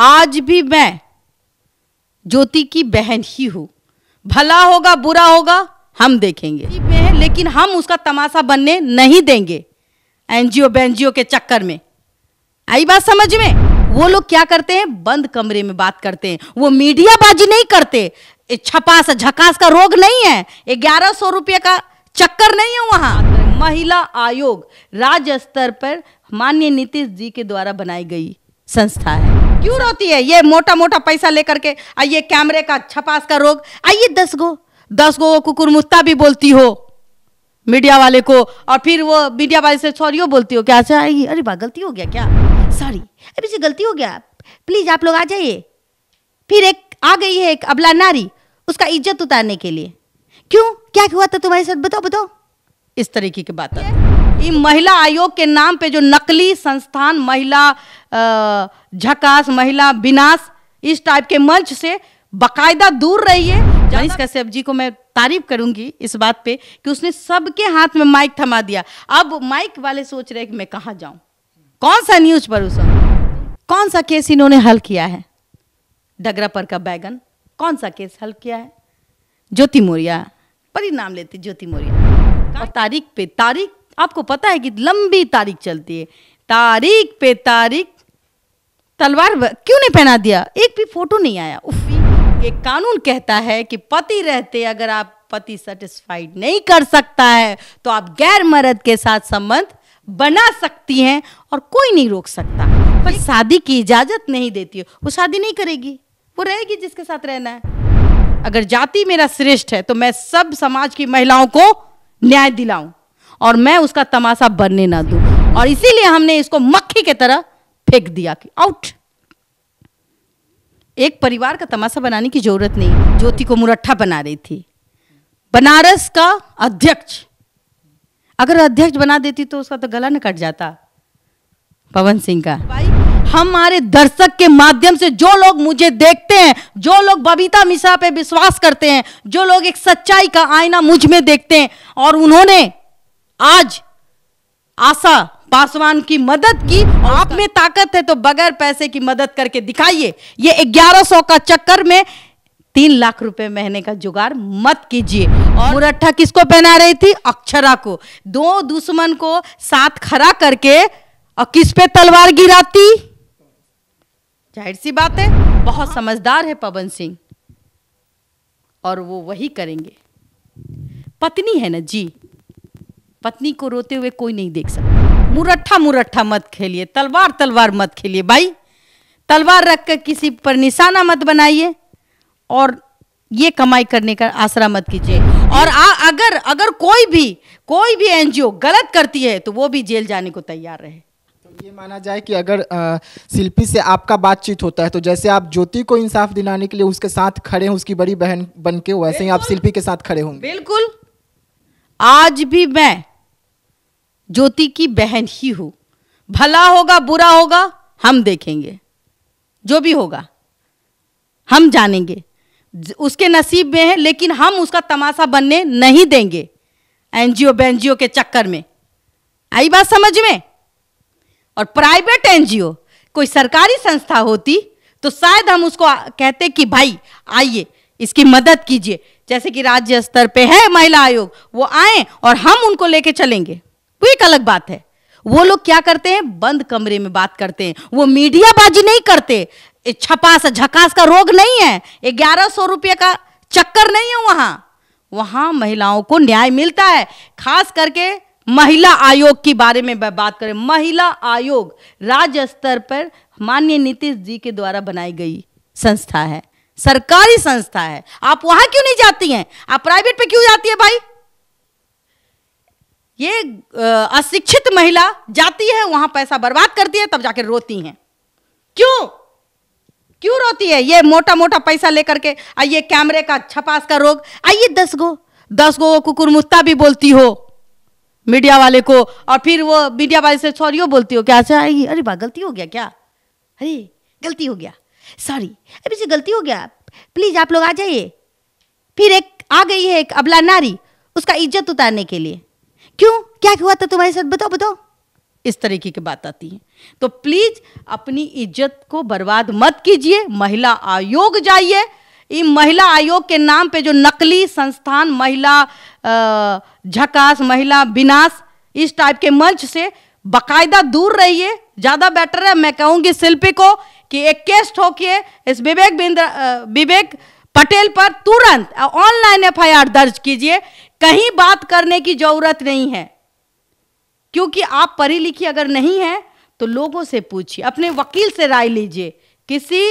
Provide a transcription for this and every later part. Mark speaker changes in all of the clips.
Speaker 1: आज भी मैं ज्योति की बहन ही हूं। भला होगा बुरा होगा हम देखेंगे, लेकिन हम उसका तमाशा बनने नहीं देंगे एनजीओ बेंजीओ के चक्कर में। आई बात समझ में? वो लोग क्या करते हैं, बंद कमरे में बात करते हैं, वो मीडिया बाजी नहीं करते। छपास झकास का रोग नहीं है, 1100 रुपये का चक्कर नहीं है वहां। महिला आयोग राज्य स्तर पर माननीय नीतीश जी के द्वारा बनाई गई संस्था है। क्यों रोती है ये मोटा मोटा पैसा लेकर के? आइए कैमरे का छपास का रोग, आइए 10 गो कुकुर मुत्ता भी बोलती हो मीडिया वाले को, और फिर वो मीडिया वाले से सॉरी बोलती हो क्या? अच्छा अरे बा गलती हो गया क्या, सॉरी अभी से गलती हो गया, प्लीज आप लोग आ जाइए। फिर एक आ गई है एक अबला नारी, उसका इज्जत उतारने के लिए। क्यों, क्या हुआ था तुम्हारे साथ, बताओ। इस तरीके की बात है। ये महिला आयोग के नाम पे जो नकली संस्थान, महिला झकास, महिला विनाश, इस टाइप के मंच से बाकायदा दूर रहिए। मनीष कश्यप जी को मैं तारीफ करूंगी इस बात पे कि उसने सबके हाथ में माइक थमा दिया। अब माइक वाले सोच रहे कि मैं कहाँ जाऊं, कौन सा न्यूज पर कौन सा केस इन्होंने हल किया है? डगरा पर का बैगन, कौन सा केस हल किया है? ज्योति मौर्य, बड़ी नाम लेती ज्योति मौर्य। और तारीख पे तारीख, आपको पता है कि लंबी तारीख चलती है, तारीख पे तारीख। तलवार क्यों नहीं पहना दिया? एक भी फोटो नहीं आया। ये कानून कहता है कि पति रहते अगर आप पति सेटिस्फाइड नहीं कर सकता है तो आप गैर मर्द के साथ संबंध बना सकती हैं और कोई नहीं रोक सकता। पर शादी की इजाजत नहीं देती है, वो शादी नहीं करेगी, वो रहेगी जिसके साथ रहना है। अगर जाति मेरा श्रेष्ठ है तो मैं सब समाज की महिलाओं को न्याय दिलाऊं और मैं उसका तमाशा बनने ना दूं। और इसीलिए हमने इसको मक्खी की तरह फेंक दिया कि आउट। एक परिवार का तमाशा बनाने की जरूरत नहीं। ज्योति को मुरट्ठा बना रही थी, बनारस का अध्यक्ष। अगर अध्यक्ष बना देती तो उसका तो गला न कट जाता पवन सिंह का। हमारे दर्शक के माध्यम से जो लोग मुझे देखते हैं, जो लोग बबीता मिश्रा पे विश्वास करते हैं, जो लोग एक सच्चाई का आईना मुझ में देखते हैं, और उन्होंने आज आशा पासवान की मदद की। आप में ताकत है तो बगैर पैसे की मदद करके दिखाइए। ये 1100 का चक्कर में 3 लाख रुपए महीने का जुगाड़ मत कीजिए। और मुरट्ठा किसको पहना रही थी? अक्षरा को। 2 दुश्मन को साथ खड़ा करके और किस पे तलवार गिराती? जाहिर सी बात है, बहुत समझदार है पवन सिंह, और वो वही करेंगे। पत्नी है ना जी, पत्नी को रोते हुए कोई नहीं देख सकता। मुरट्ठा मत खेलिए, तलवार मत खेलिए भाई। तलवार रख कर किसी पर निशाना मत बनाइए और ये कमाई करने का आसरा मत कीजिए। और अगर कोई भी एनजीओ गलत करती है तो वो भी जेल जाने को तैयार रहे।
Speaker 2: तो ये माना जाए कि अगर शिल्पी से आपका बातचीत होता है तो जैसे आप ज्योति को इंसाफ दिलाने के लिए उसके साथ खड़े हैं, उसकी बड़ी बहन बन के, वैसे ही आप शिल्पी के साथ खड़े होंगे।
Speaker 1: बिल्कुल, आज भी मैं ज्योति की बहन ही हूं। भला होगा बुरा होगा हम देखेंगे, जो भी होगा हम जानेंगे, उसके नसीब में है, लेकिन हम उसका तमाशा बनने नहीं देंगे एनजीओ बेंजीओ के चक्कर में। आई बात समझ में? और प्राइवेट एनजीओ कोई सरकारी संस्था होती तो शायद हम उसको कहते कि भाई आइए इसकी मदद कीजिए, जैसे कि राज्य स्तर पे है महिला आयोग, वो आए और हम उनको लेके चलेंगे, वो एक अलग बात है। वो लोग क्या करते हैं, बंद कमरे में बात करते हैं, वो मीडिया बाजी नहीं करते। छपास झकास का रोग नहीं है, 1100 रुपये का चक्कर नहीं है वहां महिलाओं को न्याय मिलता है। खास करके महिला आयोग के बारे में बात करें, महिला आयोग राज्य स्तर पर माननीय नीतीश जी के द्वारा बनाई गई संस्था है, सरकारी संस्था है। आप वहां क्यों नहीं जाती हैं? आप प्राइवेट पे क्यों जाती है भाई? ये अशिक्षित महिला जाती है वहां, पैसा बर्बाद करती है, तब जाकर रोती हैं। क्यों रोती है? ये मोटा मोटा पैसा लेकर के, आइए कैमरे का छपास का रोग, आइए 10 गो कुकुर मुत्ता भी बोलती हो मीडिया वाले को, और फिर वो मीडिया वाले से सॉरी बोलती हो क्या? अच्छा अरे बा गलती हो गया क्या, अरे गलती हो गया, सॉरी अभी से गलती हो गया, प्लीज आप लोग आ जाइए। फिर एक आ गई है एक अबला नारी, उसका इज्जत उतारने के लिए। क्यों, क्या हुआ था तुम्हारे साथ, बताओ। इस तरीके की बात आती है। तो प्लीज अपनी इज्जत को बर्बाद मत कीजिए। महिला आयोग जाइए, इन महिला आयोग के नाम पे जो नकली संस्थान, महिला झकास, महिला विनाश, इस टाइप के मंच से बाकायदा दूर रहिए, ज्यादा बेटर है। मैं कहूंगी शिल्पी को कि एक केस ठोकिए इस विवेक पटेल पर, तुरंत ऑनलाइन एफआईआर दर्ज कीजिए। कहीं बात करने की जरूरत नहीं है, क्योंकि आप पढ़ी लिखी अगर नहीं है तो लोगों से पूछिए, अपने वकील से राय लीजिए। किसी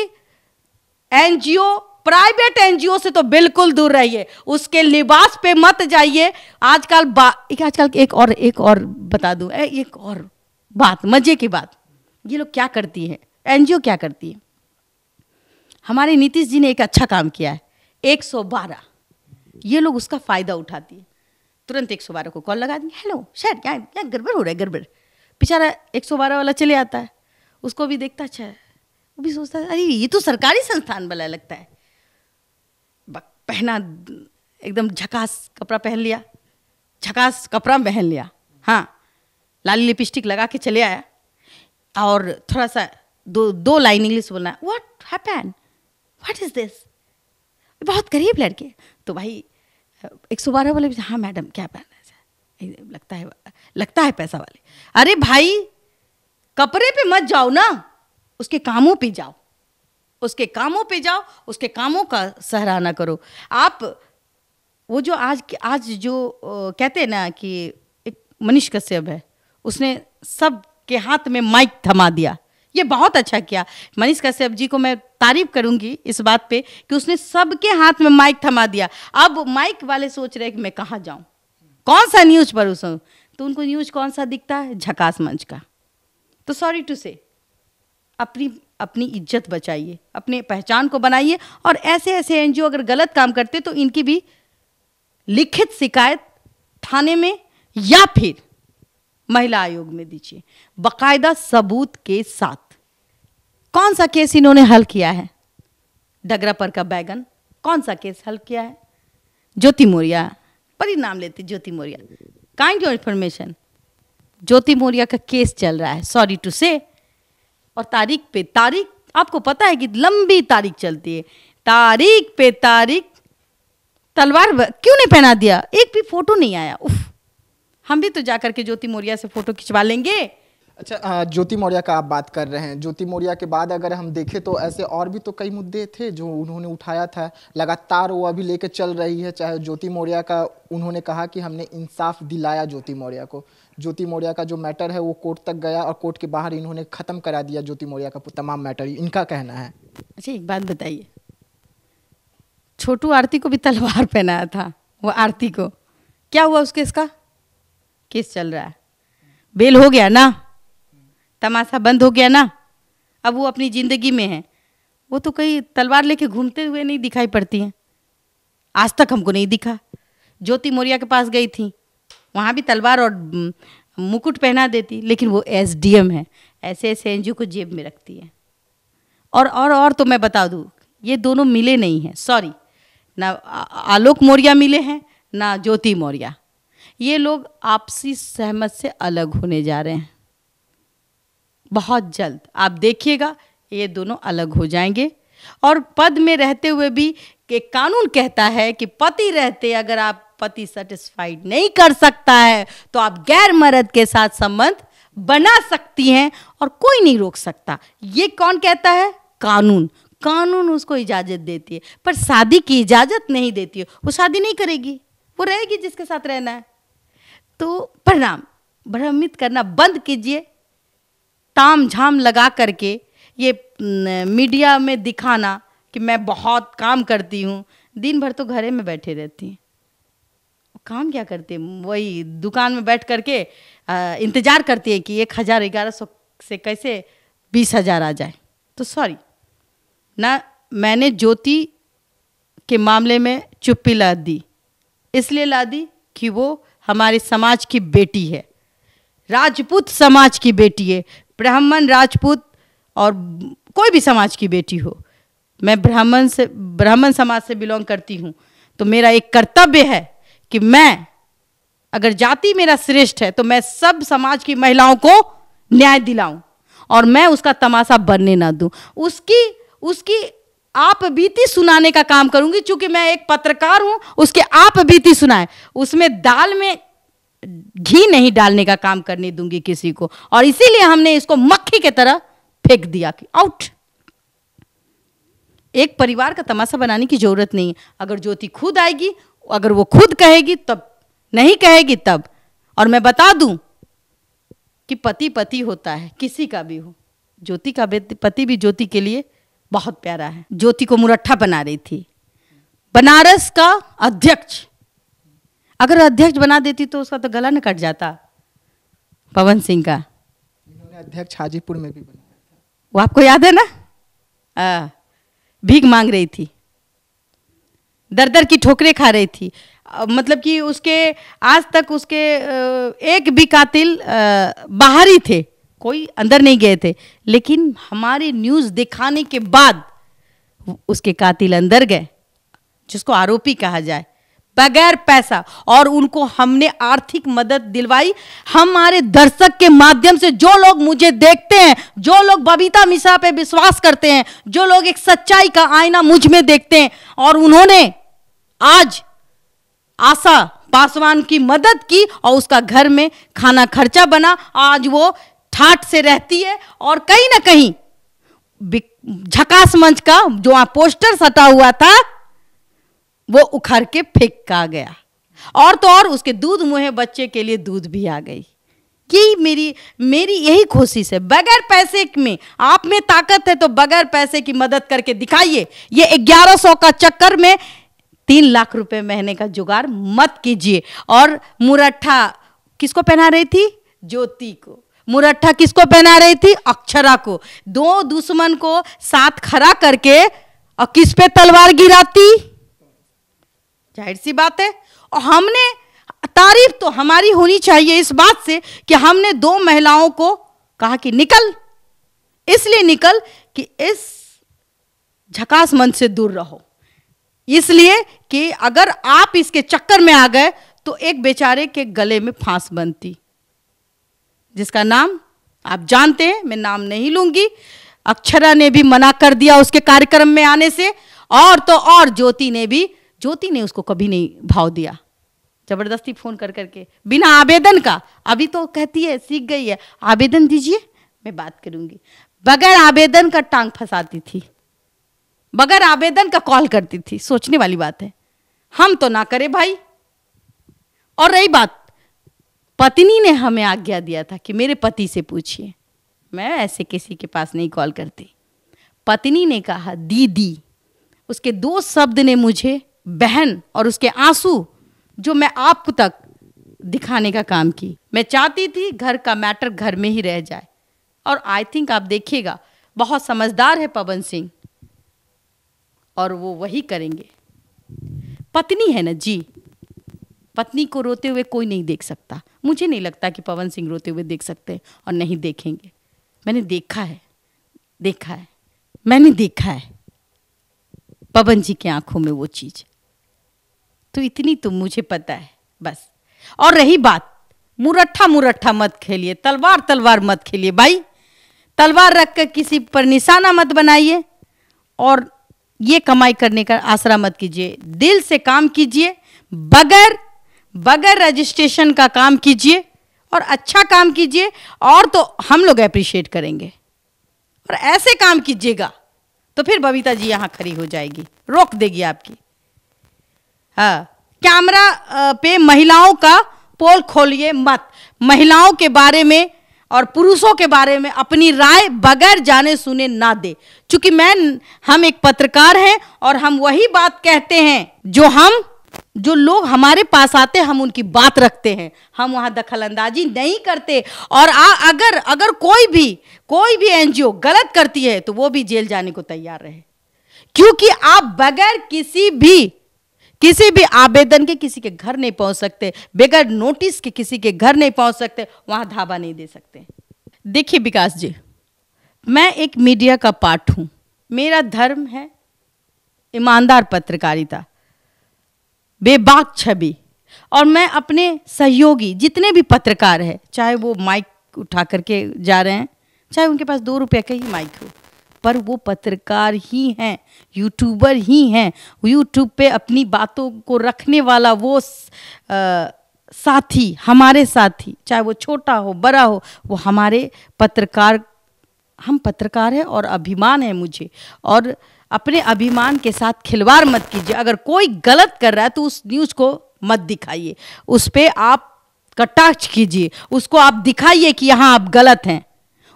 Speaker 1: एनजीओ, प्राइवेट एनजीओ से तो बिल्कुल दूर रहिए, उसके लिबास पे मत जाइए। आजकल एक और बता दूं, एक और बात, मजे की बात, ये लोग क्या करती है, एनजीओ क्या करती है। हमारे नीतीश जी ने एक अच्छा काम किया है, 112, ये लोग उसका फायदा उठाती है। तुरंत 112 को कॉल लगा देंगे, हेलो सर क्या गड़बड़ हो रहा है, गड़बड़। बेचारा 112 वाला चले आता है, उसको भी देखता, अच्छा है, वो भी सोचता है अरे ये तो सरकारी संस्थान वाला लगता है। पहना एकदम झकास कपड़ा पहन लिया, झकास कपड़ा पहन लिया, हाँ, लाली लिपस्टिक लगा के चले आया, और थोड़ा सा दो लाइन इंग्लिश बोलना है, what happened, what is this, बहुत गरीब लड़के। तो भाई 112 वाले, हाँ मैडम क्या पहना है, लगता है पैसा वाले। अरे भाई कपड़े पे मत जाओ ना, उसके कामों पे जाओ, उसके कामों पे जाओ, उसके कामों का सराहना करो। आप वो जो आज जो कहते हैं ना कि एक मनीष कश्यप है, उसने सब के हाथ में माइक थमा दिया, ये बहुत अच्छा किया। मनीष कश्यप जी को मैं तारीफ करूंगी इस बात पे कि उसने सबके हाथ में माइक थमा दिया। अब माइक वाले सोच रहे हैं कि मैं कहाँ जाऊं, कौन सा न्यूज परोसूं, तो उनको न्यूज कौन सा दिखता है, झकास मंच का। तो सॉरी टू से, अपनी इज्जत बचाइए, अपने पहचान को बनाइए, और ऐसे एनजीओ अगर गलत काम करते तो इनकी भी लिखित शिकायत थाने में या फिर महिला आयोग में दीजिए, बाकायदा सबूत के साथ। कौन सा केस इन्होंने हल किया है, डगरा पर का बैगन, कौन सा केस हल किया है, ज्योति मौर्य, बड़ी नाम लेती ज्योति मौर्य, काइंड योर इंफॉर्मेशन, ज्योति मौर्य का केस चल रहा है, सॉरी टू से, और तारीख पे तारीख, आपको पता है कि लंबी तारीख चलती है, तारीख पे तारीख, तलवार क्यों नहीं पहना दिया, एक भी फोटो नहीं आया। उफ, हम भी तो जाकर के ज्योति मौर्य से फोटो खिंचवा लेंगे।
Speaker 2: अच्छा, ज्योति मौर्य का आप बात कर रहे हैं, ज्योति मौर्य के बाद अगर हम देखें तो ऐसे और भी तो कई मुद्दे थे जो उन्होंने उठाया था, लगातार वो अभी लेके चल रही है। चाहे ज्योति मौर्य का, उन्होंने कहा कि हमने इंसाफ दिलाया ज्योति मौर्य को, ज्योति मौर्य का जो मैटर है वो कोर्ट तक गया और कोर्ट के बाहर इन्होंने खत्म करा दिया ज्योति मौर्य का तमाम मैटर, इनका कहना है।
Speaker 1: अच्छा एक बात बताइए, छोटू आरती को भी तलवार पहनाया था, वो आरती को, क्या हुआ उस केस का, केस चल रहा है, बेल हो गया ना, तमाशा बंद हो गया ना, अब वो अपनी जिंदगी में है। वो तो कहीं तलवार लेके घूमते हुए नहीं दिखाई पड़ती हैं, आज तक हमको नहीं दिखा। ज्योति मौर्य के पास गई थी, वहाँ भी तलवार और मुकुट पहना देती, लेकिन वो एसडीएम है, ऐसे एनजीओ को जेब में रखती है। और तो मैं बता दूँ, ये दोनों मिले नहीं हैं, सॉरी, ना आलोक मौर्य मिले हैं ना ज्योति मौर्य, ये लोग आपसी सहमत से अलग होने जा रहे हैं। बहुत जल्द आप देखिएगा ये दोनों अलग हो जाएंगे। और पद में रहते हुए भी कि कानून कहता है कि पति रहते अगर आप पति सेटिस्फाइड नहीं कर सकता है तो आप गैर मर्द के साथ संबंध बना सकती हैं और कोई नहीं रोक सकता। ये कौन कहता है, कानून। कानून उसको इजाजत देती है, पर शादी की इजाजत नहीं देती है। वो शादी नहीं करेगी, वो रहेगी जिसके साथ रहना है। तो परिणाम भ्रमित करना बंद कीजिए, ताम झाम लगा करके ये मीडिया में दिखाना कि मैं बहुत काम करती हूँ, दिन भर तो घरे में बैठे रहती हैं। काम क्या करती है, वही दुकान में बैठ करके इंतजार करती है कि 1000-1100 से कैसे 20,000 आ जाए। तो सॉरी ना, मैंने ज्योति के मामले में चुप्पी ला दी, इसलिए ला दी कि वो हमारे समाज की बेटी है, राजपूत समाज की बेटी है, ब्राह्मण राजपूत और कोई भी समाज की बेटी हो। मैं ब्राह्मण समाज से बिलोंग करती हूँ, तो मेरा एक कर्तव्य है कि मैं, अगर जाति मेरा श्रेष्ठ है तो मैं सब समाज की महिलाओं को न्याय दिलाऊं और मैं उसका तमाशा बनने ना दूं। उसकी आप बीती सुनाने का काम करूंगी, क्योंकि मैं एक पत्रकार हूं। उसके आप बीती सुनाए, उसमें दाल में घी नहीं डालने का काम करने दूंगी किसी को। और इसीलिए हमने इसको मक्खी की तरह फेंक दिया कि आउट। एक परिवार का तमाशा बनाने की जरूरत नहीं है। अगर ज्योति खुद आएगी, अगर वो खुद कहेगी तब, नहीं कहेगी तब। और मैं बता दूं कि पति पति होता है, किसी का भी हो। ज्योति का पति भी ज्योति के लिए बहुत प्यारा है। ज्योति को मुरट्ठा बना रही थी, बनारस का अध्यक्ष। अगर अध्यक्ष बना देती तो उसका तो गला न कट जाता पवन सिंह का।
Speaker 2: इन्होंने अध्यक्ष हाजीपुर में भी बनाया था,
Speaker 1: वो आपको याद है ना? भीख मांग रही थी, दर दर की ठोकरें खा रही थी। मतलब कि उसके आज तक उसके एक भी कातिल बाहर ही थे, कोई अंदर नहीं गए थे। लेकिन हमारे न्यूज़ दिखाने के बाद उसके कातिल अंदर गए, जिसको आरोपी कहा जाए, बगैर पैसा। और उनको हमने आर्थिक मदद दिलवाई। हमारे दर्शक के माध्यम से जो लोग मुझे देखते हैं, जो लोग बबीता मिश्रा पे विश्वास करते हैं, जो लोग एक सच्चाई का आईना मुझ में देखते हैं, और उन्होंने आज आशा पासवान की मदद की और उसका घर में खाना खर्चा बना। आज वो ठाठ से रहती है। और कहीं ना कहीं झकास मंच का जो वहां पोस्टर सटा हुआ था वो उखाड़ के फेंका गया। और तो और उसके दूध मुहे बच्चे के लिए दूध भी आ गई। यही मेरी यही कोशिश है। बगैर पैसे में, आप में ताकत है तो बगैर पैसे की मदद करके दिखाइए। ये 1100 का चक्कर में 3 लाख रुपए महीने का जुगाड़ मत कीजिए। और मुरट्ठा किसको पहना रही थी? ज्योति को। मुरट्ठा किसको पहना रही थी? अक्षरा को। 2 दुश्मन को साथ खड़ा करके और किस पे तलवार गिराती? जाहिर सी बात है। और हमने तारीफ तो हमारी होनी चाहिए इस बात से कि हमने 2 महिलाओं को कहा कि निकल, इसलिए निकल कि इस झकास मंच से दूर रहो। इसलिए कि अगर आप इसके चक्कर में आ गए तो एक बेचारे के गले में फांस बनती, जिसका नाम आप जानते हैं, मैं नाम नहीं लूंगी। अक्षरा ने भी मना कर दिया उसके कार्यक्रम में आने से। और तो और ज्योति ने उसको कभी नहीं भाव दिया। जबरदस्ती फोन कर करके बिना आवेदन का, अभी तो कहती है सीख गई है, आवेदन दीजिए मैं बात करूंगी। बगैर आवेदन का टांग फंसाती थी, बगैर आवेदन का कॉल करती थी। सोचने वाली बात है। हम तो ना करे भाई। और रही बात, पत्नी ने हमें आज्ञा दिया था कि मेरे पति से पूछिए। मैं ऐसे किसी के पास नहीं कॉल करती। पत्नी ने कहा दीदी। उसके 2 शब्द ने मुझे बहन और उसके आंसू जो मैं आप तक दिखाने का काम की। मैं चाहती थी घर का मैटर घर में ही रह जाए। और आई थिंक आप देखिएगा, बहुत समझदार है पवन सिंह और वो वही करेंगे। पत्नी है ना जी, पत्नी को रोते हुए कोई नहीं देख सकता। मुझे नहीं लगता कि पवन सिंह रोते हुए देख सकते और नहीं देखेंगे। मैंने देखा है मैंने देखा है पवन जी की आंखों में वो चीज। तो इतनी तो मुझे पता है बस। और रही बात, मुरट्ठा मत खेलिए, तलवार मत खेलिए भाई। तलवार रख कर किसी पर निशाना मत बनाइए और ये कमाई करने का आसरा मत कीजिए। दिल से काम कीजिए, बगैर रजिस्ट्रेशन का काम कीजिए और अच्छा काम कीजिए। और तो हम लोग अप्रिशिएट करेंगे। और ऐसे काम कीजिएगा तो फिर बबीता जी यहाँ खड़ी हो जाएगी, रोक देगी आपकी। हाँ, कैमरा पे महिलाओं का पोल खोलिए मत। महिलाओं के बारे में और पुरुषों के बारे में अपनी राय बगैर जाने सुने ना दे। क्योंकि हम एक पत्रकार हैं और हम वही बात कहते हैं जो लोग हमारे पास आते हैं, हम उनकी बात रखते हैं। हम वहां दखलंदाजी नहीं करते। और अगर कोई भी एनजीओ गलत करती है तो वो भी जेल जाने को तैयार रहे। क्योंकि आप बगैर किसी भी आवेदन के किसी के घर नहीं पहुंच सकते, बगैर नोटिस के किसी के घर नहीं पहुंच सकते, वहां धावा नहीं दे सकते। देखिए विकास जी, मैं एक मीडिया का पार्ट हूं। मेरा धर्म है ईमानदार पत्रकारिता, बेबाक छवि। और मैं अपने सहयोगी जितने भी पत्रकार हैं, चाहे वो माइक उठा करके जा रहे हैं, चाहे उनके पास 2 रुपये का ही माइक हो, पर वो पत्रकार ही हैं, यूट्यूबर ही हैं। यूट्यूब पे अपनी बातों को रखने वाला वो साथी, हमारे साथी, चाहे वो छोटा हो बड़ा हो, वो हमारे पत्रकार, हम पत्रकार हैं और अभिमान है मुझे। और अपने अभिमान के साथ खिलवाड़ मत कीजिए। अगर कोई गलत कर रहा है तो उस न्यूज़ को मत दिखाइए, उस पर आप कटाक्ष कीजिए, उसको आप दिखाइए कि यहाँ आप गलत हैं,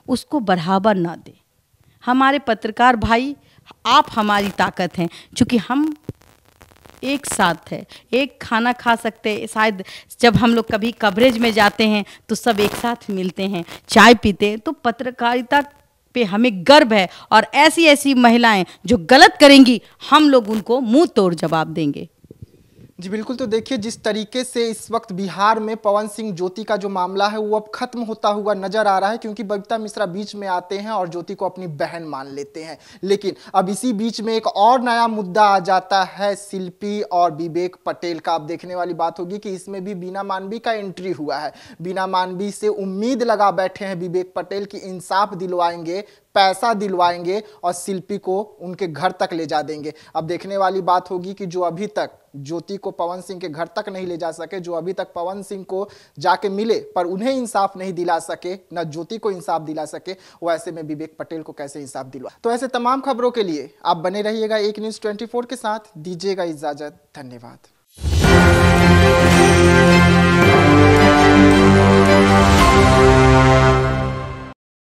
Speaker 1: उसको बढ़ावा ना दें। हमारे पत्रकार भाई, आप हमारी ताकत हैं, क्योंकि हम एक साथ है, एक खाना खा सकते हैं। शायद जब हम लोग कभी कवरेज में जाते हैं तो सब एक साथ मिलते हैं, चाय पीते हैं। तो पत्रकारिता पे हमें गर्व है, और ऐसी ऐसी महिलाएं जो गलत करेंगी, हम लोग उनको मुंह तोड़ जवाब देंगे।
Speaker 2: जी बिल्कुल। तो देखिए, जिस तरीके से इस वक्त बिहार में पवन सिंह ज्योति का जो मामला है वो अब खत्म होता हुआ नजर आ रहा है, क्योंकि बबीता मिश्रा बीच में आते हैं और ज्योति को अपनी बहन मान लेते हैं। लेकिन अब इसी बीच में एक और नया मुद्दा आ जाता है शिल्पी और विवेक पटेल का। अब देखने वाली बात होगी कि इसमें भी बीना मानवी का एंट्री हुआ है। बीना मानवी से उम्मीद लगा बैठे हैं विवेक पटेल की इंसाफ दिलवाएंगे, पैसा दिलवाएंगे और शिल्पी को उनके घर तक ले जा देंगे। अब देखने वाली बात होगी कि जो अभी तक ज्योति को पवन सिंह के घर तक नहीं ले जा सके, जो अभी तक पवन सिंह को जाके मिले पर उन्हें इंसाफ नहीं दिला सके, न ज्योति को इंसाफ दिला सके, वो ऐसे में विवेक पटेल को कैसे इंसाफ दिलवा। तो ऐसे तमाम खबरों के लिए आप बने रहिएगा एक न्यूज़ 24 के साथ। दीजिएगा इजाजत, धन्यवाद।